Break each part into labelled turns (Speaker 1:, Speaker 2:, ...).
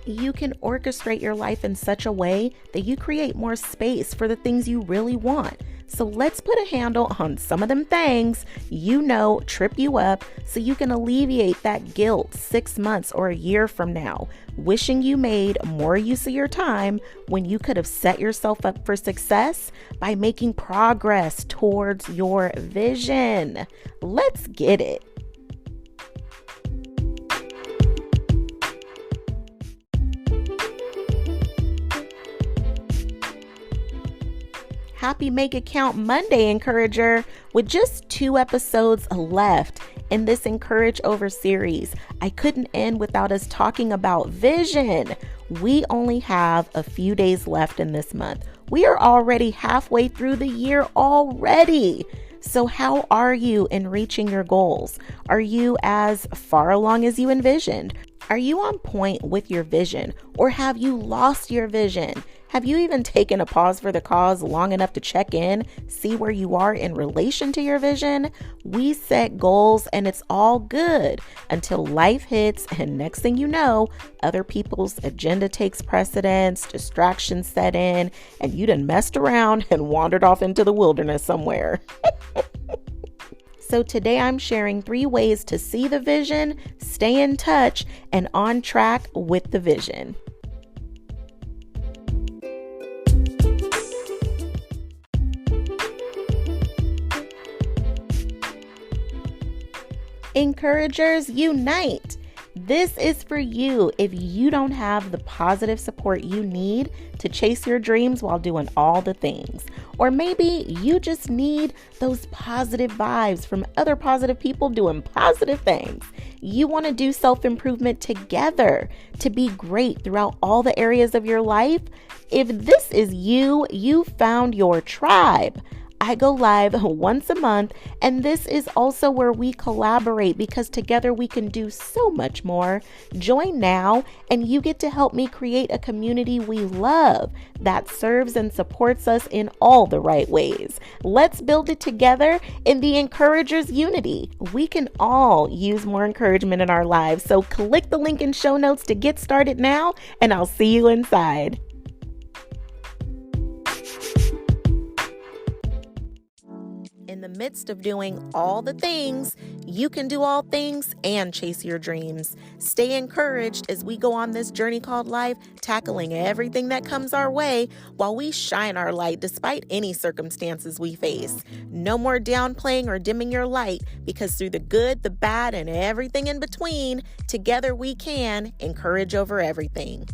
Speaker 1: You can orchestrate your life in such a way that you create more space for the things you really want. So let's put a handle on some of them things trip you up so you can alleviate that guilt 6 months or a year from now, wishing you made more use of your time when you could have set yourself up for success by making progress towards your vision. Let's get it. Happy Make It Count Monday, Encourager. With just 2 episodes left in this Encourage Over series, I couldn't end without us talking about vision. We only have a few days left in this month. We are already halfway through the year already. So how are you in reaching your goals? Are you as far along as you envisioned? Are you on point with your vision, or have you lost your vision? Have you even taken a pause for the cause long enough to check in, see where you are in relation to your vision? We set goals and it's all good until life hits, and next thing you know, other people's agenda takes precedence, distractions set in, and you done messed around and wandered off into the wilderness somewhere. So today I'm sharing 3 ways to see the vision, stay in touch, and on track with the vision. Encouragers unite! This is for you if you don't have the positive support you need to chase your dreams while doing all the things. Or maybe you just need those positive vibes from other positive people doing positive things. You want to do self-improvement together to be great throughout all the areas of your life. If this is you, you found your tribe. I go live once a month, and this is also where we collaborate because together we can do so much more. Join now, and you get to help me create a community we love that serves and supports us in all the right ways. Let's build it together in the Encouragers Unity. We can all use more encouragement in our lives, so click the link in show notes to get started now, and I'll see you inside. In the midst of doing all the things, you can do all things and chase your dreams. Stay encouraged as we go on this journey called life, tackling everything that comes our way while we shine our light despite any circumstances we face. No more downplaying or dimming your light, because through the good, the bad, and everything in between, together we can encourage over everything.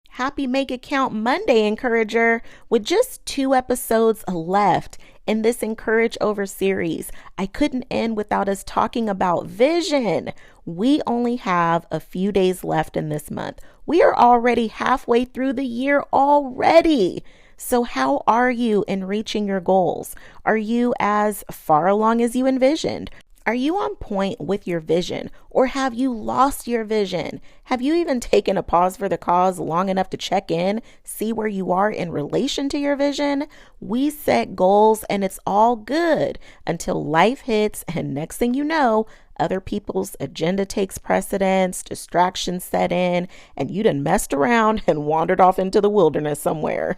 Speaker 1: Happy Make It Count Monday, Encourager. With just 2 episodes left in this Encourage Over series, I couldn't end without us talking about vision. We only have a few days left in this month. We are already halfway through the year already. So how are you in reaching your goals? Are you as far along as you envisioned? Are you on point with your vision, or have you lost your vision? Have you even taken a pause for the cause long enough to check in, see where you are in relation to your vision? We set goals and it's all good until life hits, and next thing you know, other people's agenda takes precedence, distractions set in, and you done messed around and wandered off into the wilderness somewhere.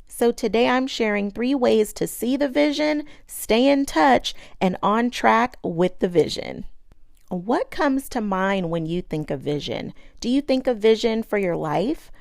Speaker 1: So today I'm sharing 3 ways to see the vision, stay in touch, and on track with the vision. What comes to mind when you think of vision? Do you think of vision for your life?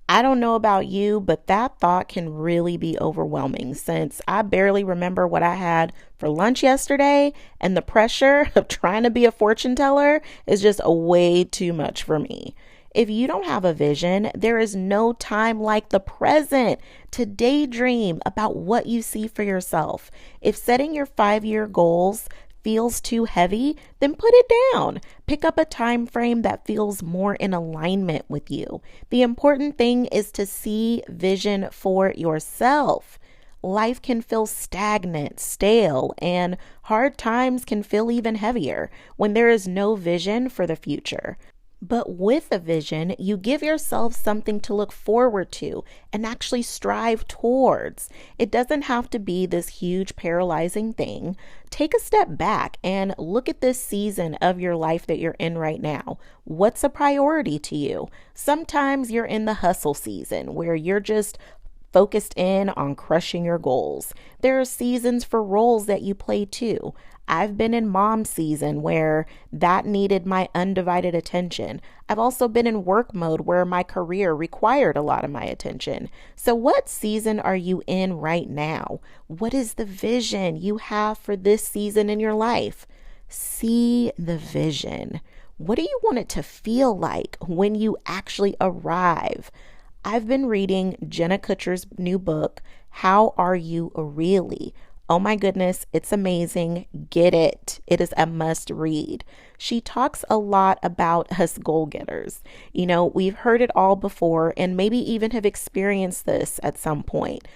Speaker 1: I don't know about you, but that thought can really be overwhelming since I barely remember what I had for lunch yesterday, and the pressure of trying to be a fortune teller is just way too much for me. If you don't have a vision, there is no time like the present to daydream about what you see for yourself. If setting your 5-year goals feels too heavy, then put it down. Pick up a time frame that feels more in alignment with you. The important thing is to see vision for yourself. Life can feel stagnant, stale, and hard times can feel even heavier when there is no vision for the future. But with a vision, you give yourself something to look forward to and actually strive towards. It doesn't have to be this huge paralyzing thing. Take a step back and look at this season of your life that you're in right now. What's a priority to you? Sometimes you're in the hustle season where you're just focused in on crushing your goals. There are seasons for roles that you play too. I've been in mom season where that needed my undivided attention. I've also been in work mode where my career required a lot of my attention. So what season are you in right now? What is the vision you have for this season in your life? See the vision. What do you want it to feel like when you actually arrive? I've been reading Jenna Kutcher's new book, How Are You Really? Oh my goodness, it's amazing. Get it. It is a must read. She talks a lot about us goal getters. We've heard it all before and maybe even have experienced this at some point.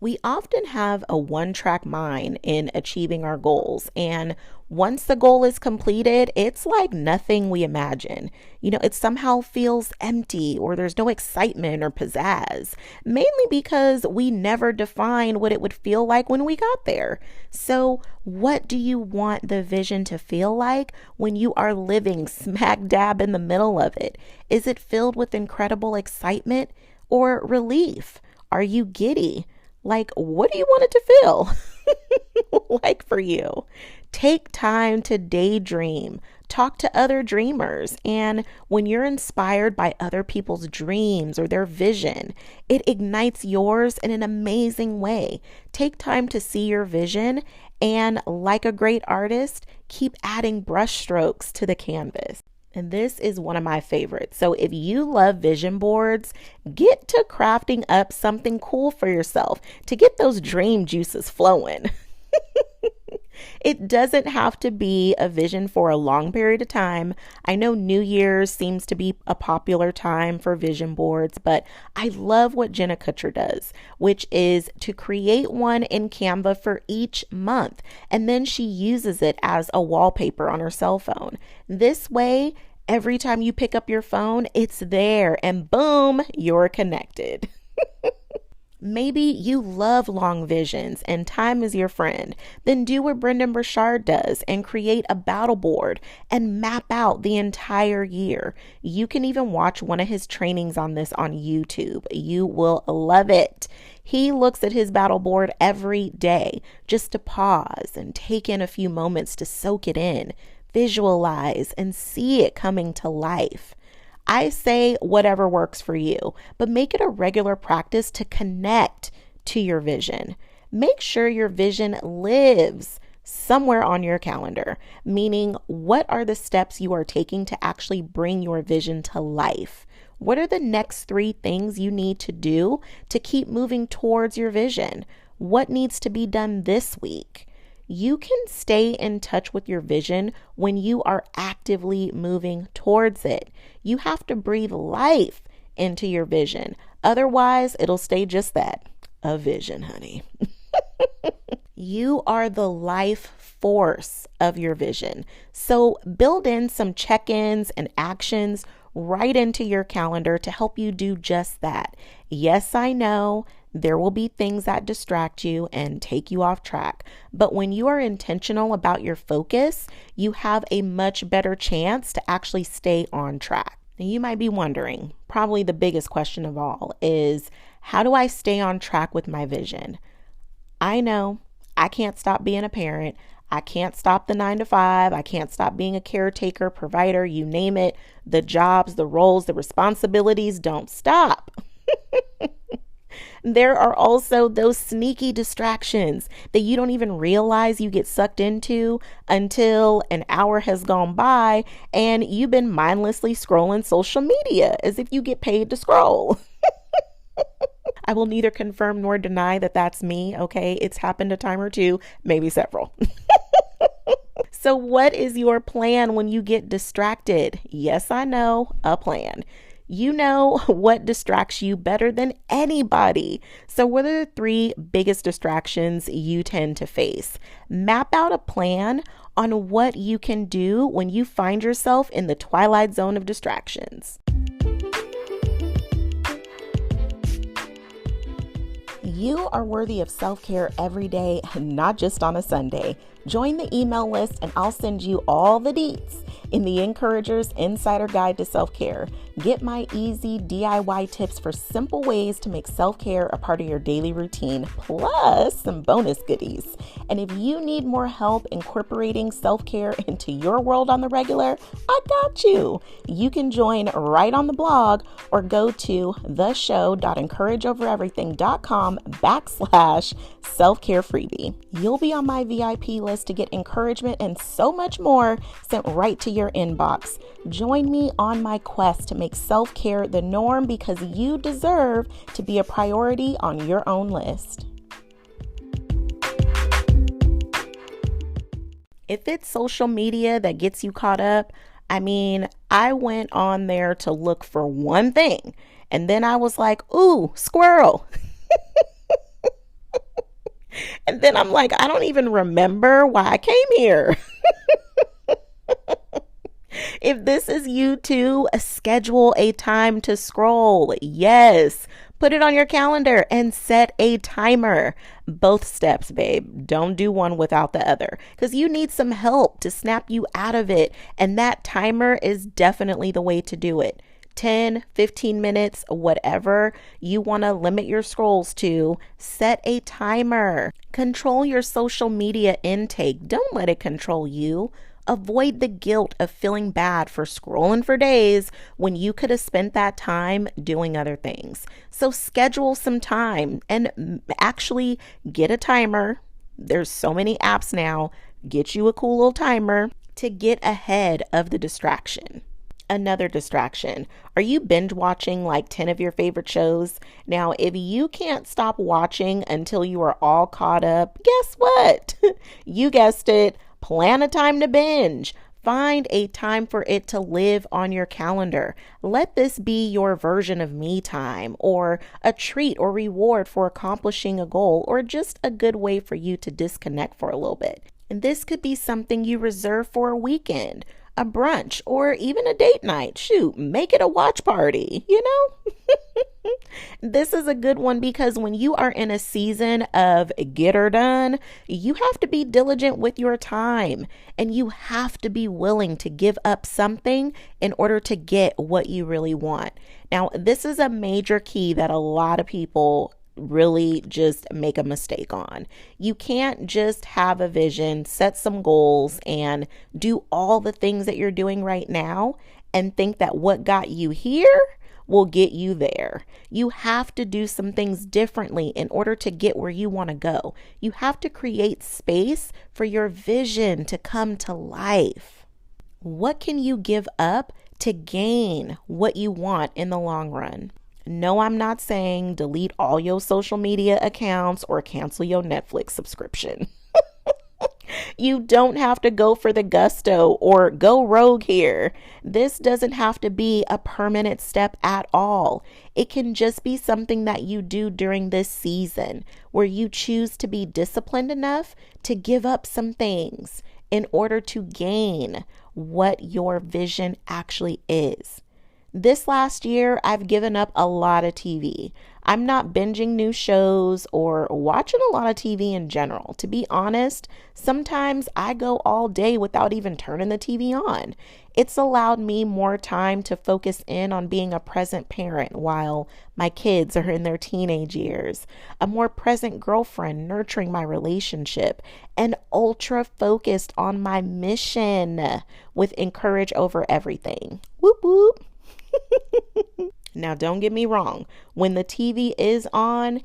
Speaker 1: We often have a one-track mind in achieving our goals, and once the goal is completed, it's like nothing we imagine. It somehow feels empty, or there's no excitement or pizzazz, mainly because we never defined what it would feel like when we got there. So, what do you want the vision to feel like when you are living smack dab in the middle of it? Is it filled with incredible excitement or relief? Are you giddy? Like, what do you want it to feel like for you? Take time to daydream, talk to other dreamers. And when you're inspired by other people's dreams or their vision, it ignites yours in an amazing way. Take time to see your vision and, like a great artist, keep adding brush strokes to the canvas. And this is one of my favorites. So if you love vision boards, get to crafting up something cool for yourself to get those dream juices flowing. It doesn't have to be a vision for a long period of time. I know New Year's seems to be a popular time for vision boards, but I love what Jenna Kutcher does, which is to create one in Canva for each month, and then she uses it as a wallpaper on her cell phone. This way, every time you pick up your phone, it's there, and boom, you're connected. Maybe you love long visions and time is your friend. Then do what Brendan Burchard does and create a battle board and map out the entire year. You can even watch one of his trainings on this on YouTube. You will love it. He looks at his battle board every day just to pause and take in a few moments to soak it in, visualize, and see it coming to life. I say whatever works for you, but make it a regular practice to connect to your vision. Make sure your vision lives somewhere on your calendar, meaning what are the steps you are taking to actually bring your vision to life? What are the next 3 things you need to do to keep moving towards your vision? What needs to be done this week? You can stay in touch with your vision when you are actively moving towards it. You have to breathe life into your vision. Otherwise, it'll stay just that, a vision, honey. You are the life force of your vision. So build in some check-ins and actions right into your calendar to help you do just that. Yes, I know there will be things that distract you and take you off track, but when you are intentional about your focus, you have a much better chance to actually stay on track. Now, you might be wondering, probably the biggest question of all is, how do I stay on track with my vision? I know I can't stop being a parent. I can't stop the 9 to 5. I can't stop being a caretaker, provider, you name it. The jobs, the roles, the responsibilities don't stop. There are also those sneaky distractions that you don't even realize you get sucked into until an hour has gone by and you've been mindlessly scrolling social media as if you get paid to scroll. I will neither confirm nor deny that that's me, okay? It's happened a time or two, maybe several. So what is your plan when you get distracted? Yes, I know, a plan. You know what distracts you better than anybody. So, what are the three biggest distractions you tend to face? Map out a plan on what you can do when you find yourself in the twilight zone of distractions. You are worthy of self-care every day, not just on a Sunday. Join the email list and I'll send you all the deets in the Encourager's Insider Guide to Self-Care. Get my easy DIY tips for simple ways to make self-care a part of your daily routine, plus some bonus goodies. And if you need more help incorporating self-care into your world on the regular, I got you. You can join right on the blog or go to theshow.encourageovereverything.com/self-care freebie. You'll be on my VIP list to get encouragement and so much more sent right to your inbox. Join me on my quest to make self-care the norm, because you deserve to be a priority on your own list. If it's social media that gets you caught up, I went on there to look for one thing, and then I was like, ooh, squirrel. And then I'm like, I don't even remember why I came here. If this is you too, schedule a time to scroll. Yes, put it on your calendar and set a timer. Both steps, babe. Don't do one without the other, because you need some help to snap you out of it. And that timer is definitely the way to do it. 10, 15 minutes, whatever you want to limit your scrolls to, set a timer. Control your social media intake. Don't let it control you. Avoid the guilt of feeling bad for scrolling for days when you could have spent that time doing other things. So schedule some time and actually get a timer. There's so many apps now. Get you a cool little timer to get ahead of the distraction. Another distraction. Are you binge watching like 10 of your favorite shows? Now, if you can't stop watching until you are all caught up, guess what? You guessed it. Plan a time to binge. Find a time for it to live on your calendar. Let this be your version of me time, or a treat or reward for accomplishing a goal, or just a good way for you to disconnect for a little bit. And this could be something you reserve for a weekend, a brunch, or even a date night. Shoot, make it a watch party, you know? This is a good one because when you are in a season of get her done, you have to be diligent with your time, and you have to be willing to give up something in order to get what you really want. Now, this is a major key that a lot of people really just make a mistake on. You can't just have a vision, set some goals, and do all the things that you're doing right now and think that what got you here will get you there. You have to do some things differently in order to get where you want to go. You have to create space for your vision to come to life. What can you give up to gain what you want in the long run? No, I'm not saying delete all your social media accounts or cancel your Netflix subscription. You don't have to go for the gusto or go rogue here. This doesn't have to be a permanent step at all. It can just be something that you do during this season where you choose to be disciplined enough to give up some things in order to gain what your vision actually is. This last year, I've given up a lot of TV. I'm not binging new shows or watching a lot of TV in general. To be honest, sometimes I go all day without even turning the TV on. It's allowed me more time to focus in on being a present parent while my kids are in their teenage years, a more present girlfriend nurturing my relationship, and ultra focused on my mission with Encourage Over Everything. Whoop whoop. Now, don't get me wrong. When the TV is on,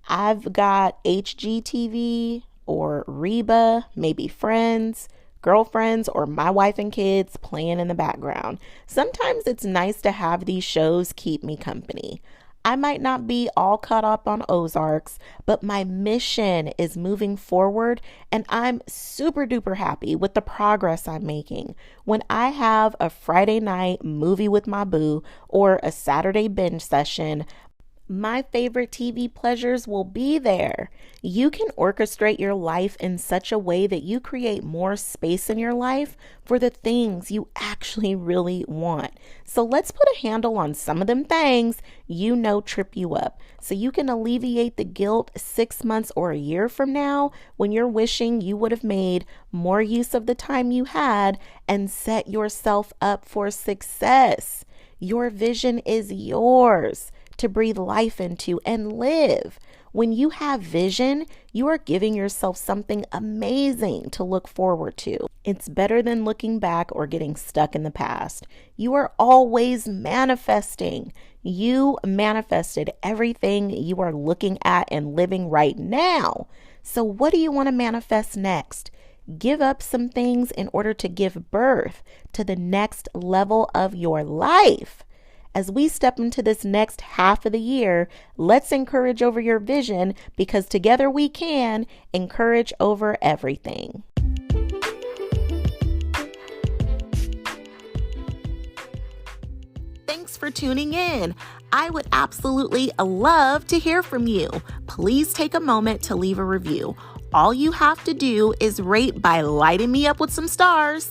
Speaker 1: I've got HGTV or Reba, maybe Friends, Girlfriends, or My Wife and Kids playing in the background. Sometimes it's nice to have these shows keep me company. I might not be all caught up on Ozarks, but my mission is moving forward, and I'm super duper happy with the progress I'm making. When I have a Friday night movie with my boo or a Saturday binge session, my favorite TV pleasures will be there. You can orchestrate your life in such a way that you create more space in your life for the things you actually really want. So let's put a handle on some of them things you know trip you up so you can alleviate the guilt 6 months or a year from now when you're wishing you would have made more use of the time you had and set yourself up for success. Your vision is yours to breathe life into and live. When you have vision, you are giving yourself something amazing to look forward to. It's better than looking back or getting stuck in the past. You are always manifesting. You manifested everything you are looking at and living right now. So what do you want to manifest next? Give up some things in order to give birth to the next level of your life. As we step into this next half of the year, let's encourage over your vision, because together we can encourage over everything. Thanks for tuning in. I would absolutely love to hear from you. Please take a moment to leave a review. All you have to do is rate by lighting me up with some stars.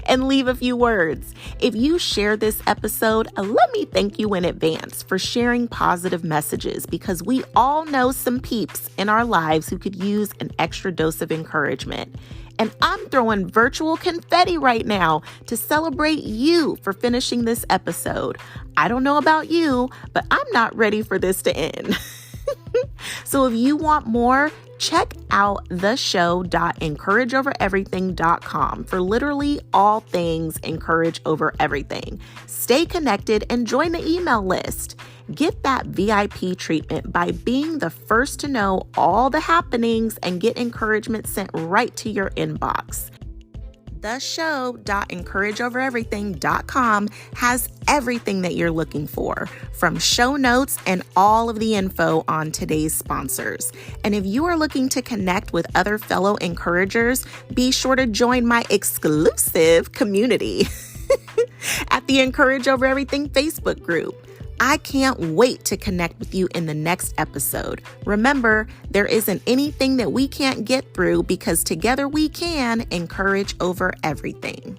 Speaker 1: And leave a few words. If you share this episode, let me thank you in advance for sharing positive messages, because we all know some peeps in our lives who could use an extra dose of encouragement. And I'm throwing virtual confetti right now to celebrate you for finishing this episode. I don't know about you, but I'm not ready for this to end. So if you want more, check out theshow.encourageovereverything.com for literally all things Encourage Over Everything. Stay connected and join the email list. Get that VIP treatment by being the first to know all the happenings and get encouragement sent right to your inbox. theshow.encourageovereverything.com has everything that you're looking for, from show notes and all of the info on today's sponsors. And if you are looking to connect with other fellow encouragers, be sure to join my exclusive community at the Encourage Over Everything Facebook group. I can't wait to connect with you in the next episode. Remember, there isn't anything that we can't get through, because together we can encourage over everything.